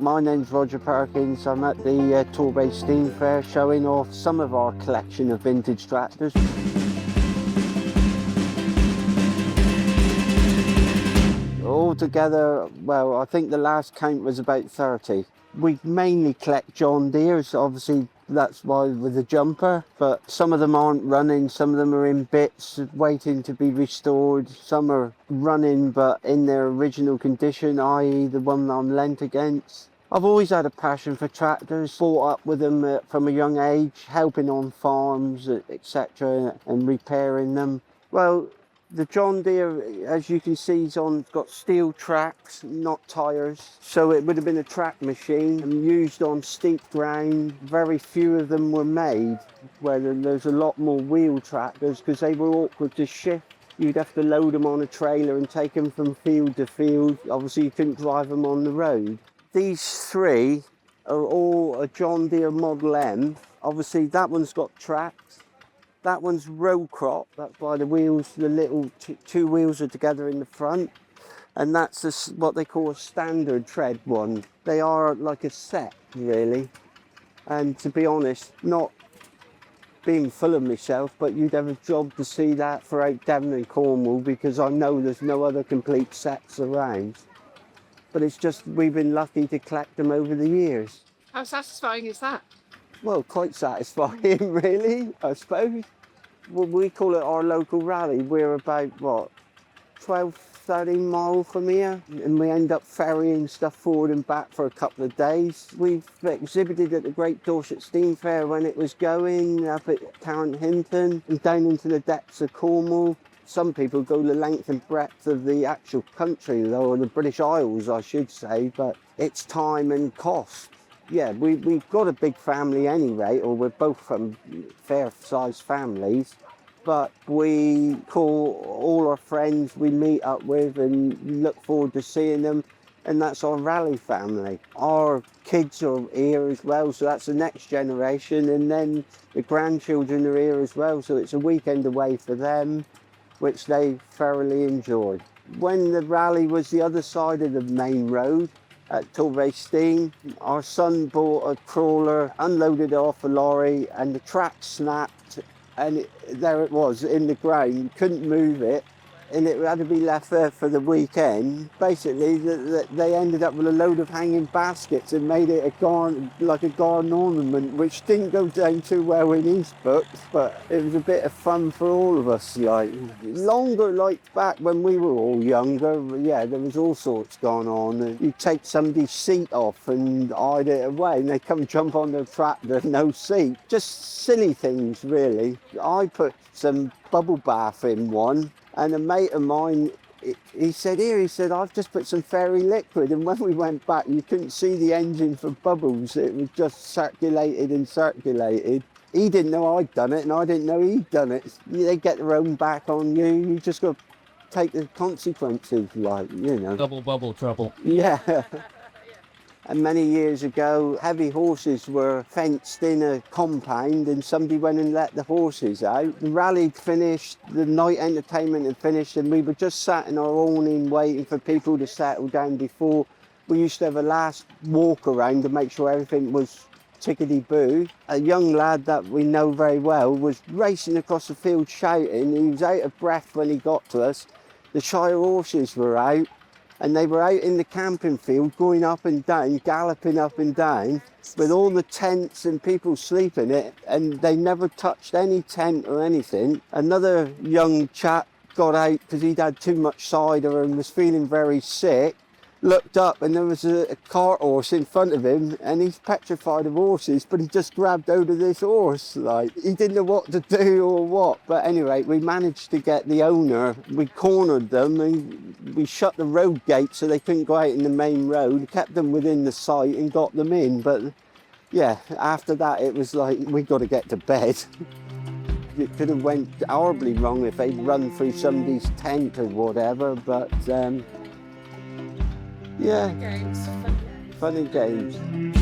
My name's Roger Perkins. I'm at the Torbay Steam Fair showing off some of our collection of vintage tractors. Altogether, well, I think the last count was about 30. We mainly collect John Deeres, obviously that's why with the jumper, but some of them aren't running, some of them are in bits waiting to be restored, some are running but in their original condition, i.e. the one I'm lent against. I've always had a passion for tractors, brought up with them from a young age, helping on farms, etc. and repairing them. Well, the John Deere, as you can see, has got steel tracks, not tyres. So it would have been a track machine and used on steep ground. Very few of them were made, where there's a lot more wheel tractors because they were awkward to shift. You'd have to load them on a trailer and take them from field to field. Obviously, you couldn't drive them on the road. These three are all a John Deere Model M. Obviously, that one's got tracks. That one's row crop, that's why the wheels, the little two wheels are together in the front. And that's what they call a standard tread one. They are like a set, really. And to be honest, not being full of myself, but you'd have a job to see that throughout Devon and Cornwall because I know there's no other complete sets around. But it's just, we've been lucky to collect them over the years. How satisfying is that? Well, quite satisfying, really, I suppose. Well, we call it our local rally. We're about, 12, 13 miles from here, and we end up ferrying stuff forward and back for a couple of days. We've exhibited at the Great Dorset Steam Fair when it was going, up at Tarrant Hinton, and down into the depths of Cornwall. Some people go the length and breadth of the actual country, though, or the British Isles, I should say, but it's time and cost. Yeah, we've got a big family anyway, or we're both from fair-sized families, but we call all our friends we meet up with and look forward to seeing them, and that's our rally family. Our kids are here as well, so that's the next generation, and then the grandchildren are here as well, so it's a weekend away for them, which they thoroughly enjoy. When the rally was the other side of the main road, at Torbay Steam, our son bought a crawler, unloaded it off a lorry, and the track snapped, and there it was in the ground. Couldn't move it, and it had to be left there for the weekend. Basically, they ended up with a load of hanging baskets and made it like a garden ornament, which didn't go down too well in Eastbrook, but it was a bit of fun for all of us. Longer, like back when we were all younger, yeah, there was all sorts going on. You take somebody's seat off and hide it away, and they come jump on the tractor, no seat. Just silly things, really. I put some bubble bath in one. And a mate of mine, he said, I've just put some fairy liquid. And when we went back, you couldn't see the engine for bubbles. It was just circulated and circulated. He didn't know I'd done it, and I didn't know he'd done it. They get their own back on you. You just got to take the consequences, Double bubble trouble. Yeah. And many years ago, heavy horses were fenced in a compound and somebody went and let the horses out. The rally finished, the night entertainment had finished, and we were just sat in our awning waiting for people to settle down before. We used to have a last walk around to make sure everything was tickety-boo. A young lad that we know very well was racing across the field shouting. He was out of breath when he got to us. The Shire horses were out. And they were out in the camping field going up and down, galloping up and down with all the tents and people sleeping in it, and they never touched any tent or anything. Another young chap got out because he'd had too much cider and was feeling very sick, looked up and there was a cart horse in front of him, and he's petrified of horses, but he just grabbed hold of this horse. He didn't know what to do or what, but anyway, we managed to get the owner. We cornered them and we shut the road gate so they couldn't go out in the main road, kept them within the site and got them in. But yeah, after that it was like, we got to get to bed. It could have went horribly wrong if they'd run through somebody's tent or whatever, but yeah, Games. fun and games.